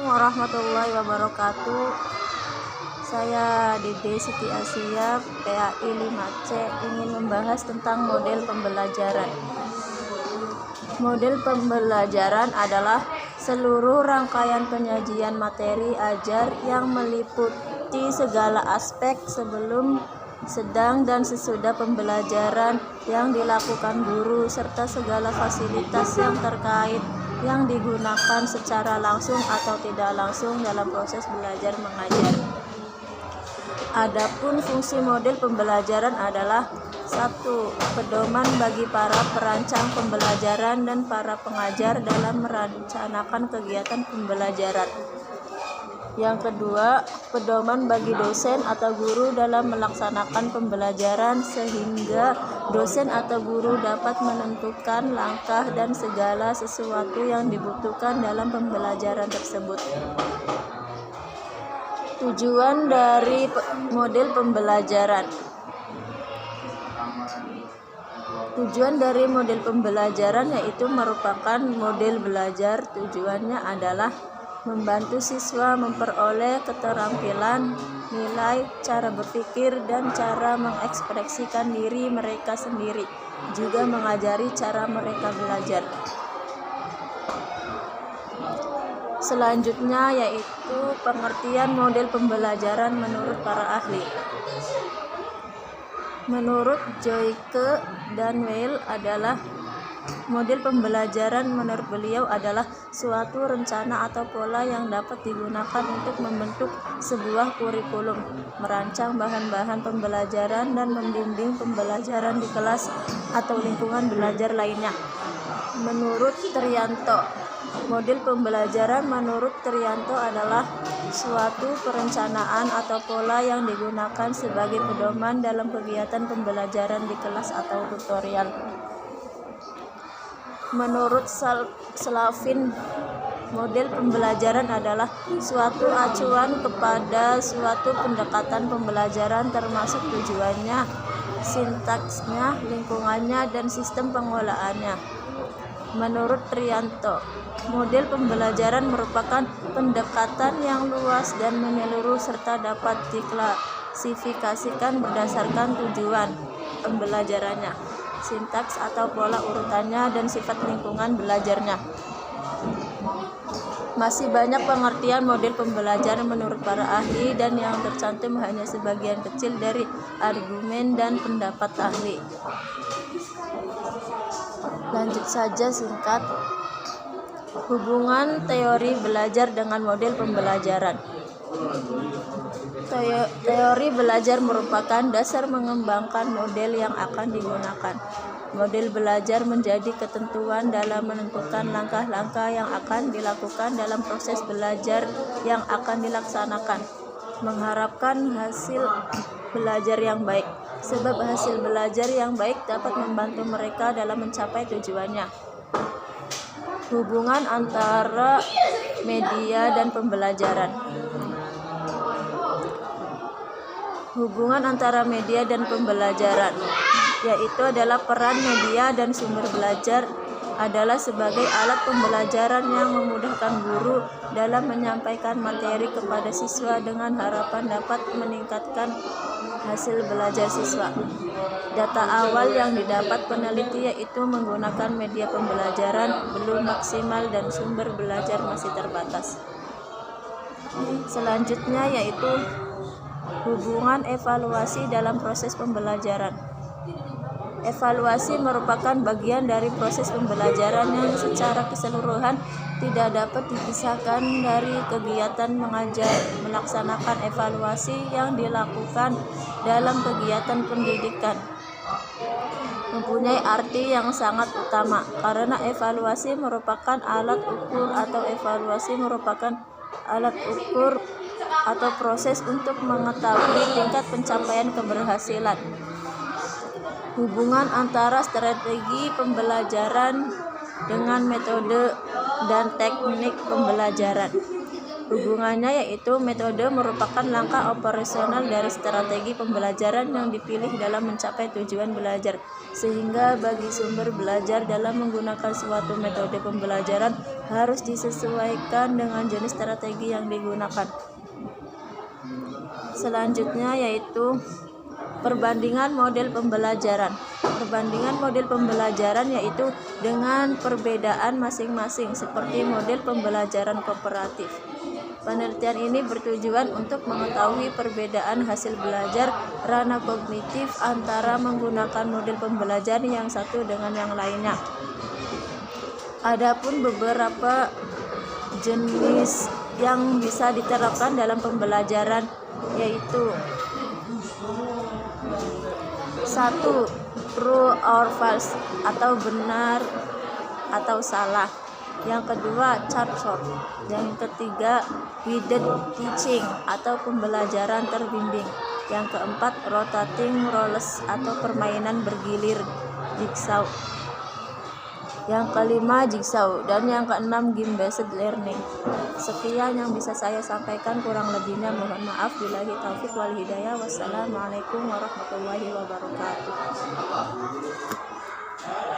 warahmatullahi wabarakatuh. Saya Dede Siti Asia, PAI 5C, ingin membahas tentang model pembelajaran. Model pembelajaran adalah seluruh rangkaian penyajian materi ajar yang meliputi segala aspek sebelum, sedang, dan sesudah pembelajaran yang dilakukan guru, serta segala fasilitas yang terkait yang digunakan secara langsung atau tidak langsung dalam proses belajar mengajar. Adapun fungsi model pembelajaran adalah 1. Pedoman bagi para perancang pembelajaran dan para pengajar dalam merencanakan kegiatan pembelajaran. Yang kedua, pedoman bagi dosen atau guru dalam melaksanakan pembelajaran sehingga dosen atau guru dapat menentukan langkah dan segala sesuatu yang dibutuhkan dalam pembelajaran tersebut. Tujuan dari model pembelajaran. Tujuan dari model pembelajaran yaitu merupakan model belajar. Tujuannya adalah membantu siswa memperoleh keterampilan, nilai, cara berpikir, dan cara mengekspresikan diri mereka sendiri, juga mengajari cara mereka belajar. Selanjutnya yaitu pengertian model pembelajaran menurut para ahli. Menurut Joyce dan Weil adalah model pembelajaran menurut beliau adalah suatu rencana atau pola yang dapat digunakan untuk membentuk sebuah kurikulum, merancang bahan-bahan pembelajaran, dan membimbing pembelajaran di kelas atau lingkungan belajar lainnya. Menurut Trianto, model pembelajaran menurut Trianto adalah suatu perencanaan atau pola yang digunakan sebagai pedoman dalam kegiatan pembelajaran di kelas atau tutorial. Menurut Slavin, model pembelajaran adalah suatu acuan kepada suatu pendekatan pembelajaran termasuk tujuannya, sintaksnya, lingkungannya, dan sistem pengelolaannya. Menurut Trianto, model pembelajaran merupakan pendekatan yang luas dan menyeluruh serta dapat diklasifikasikan berdasarkan tujuan pembelajarannya, sintaks atau pola urutannya, dan sifat lingkungan belajarnya. Masih banyak pengertian model pembelajaran menurut para ahli, dan yang tercantum hanya sebagian kecil dari argumen dan pendapat ahli. Lanjut saja singkat. Hubungan teori belajar dengan model pembelajaran. Teori belajar merupakan dasar mengembangkan model yang akan digunakan. Model belajar menjadi ketentuan dalam menentukan langkah-langkah yang akan dilakukan dalam proses belajar yang akan dilaksanakan, mengharapkan hasil belajar yang baik, sebab hasil belajar yang baik dapat membantu mereka dalam mencapai tujuannya. Hubungan antara media dan pembelajaran. Hubungan antara media dan pembelajaran yaitu adalah peran media dan sumber belajar adalah sebagai alat pembelajaran yang memudahkan guru dalam menyampaikan materi kepada siswa dengan harapan dapat meningkatkan hasil belajar siswa. Data awal yang didapat peneliti yaitu menggunakan media pembelajaran belum maksimal dan sumber belajar masih terbatas. Selanjutnya yaitu hubungan evaluasi dalam proses pembelajaran. Evaluasi merupakan bagian dari proses pembelajaran yang secara keseluruhan tidak dapat dipisahkan dari kegiatan mengajar. Melaksanakan evaluasi yang dilakukan dalam kegiatan pendidikan mempunyai arti yang sangat utama, karena evaluasi merupakan alat ukur atau evaluasi merupakan alat ukur atau proses untuk mengetahui tingkat pencapaian keberhasilan. Hubungan antara strategi pembelajaran dengan metode dan teknik pembelajaran. hubungannya, yaitu metode merupakan langkah operasional dari strategi pembelajaran yang dipilih dalam mencapai tujuan belajar, sehingga bagi sumber belajar dalam menggunakan suatu metode pembelajaran harus disesuaikan dengan jenis strategi yang digunakan. Selanjutnya yaitu perbandingan model pembelajaran. Perbandingan model pembelajaran yaitu dengan perbedaan masing-masing, seperti model pembelajaran kooperatif. Penelitian ini bertujuan untuk mengetahui perbedaan hasil belajar ranah kognitif antara menggunakan model pembelajaran yang satu dengan yang lainnya. Adapun beberapa jenis yang bisa diterapkan dalam pembelajaran yaitu 1. True or false, atau benar atau salah. Yang kedua, chart. Yang ketiga, guided teaching, atau pembelajaran terbimbing. Yang keempat, rotating roles, atau permainan bergilir, jigsaw. Yang kelima, jigsaw. Dan yang keenam, game-based learning. Sekian yang bisa saya sampaikan, kurang lebihnya mohon maaf. Billahi taufiq wal hidayah. Wassalamualaikum warahmatullahi wabarakatuh.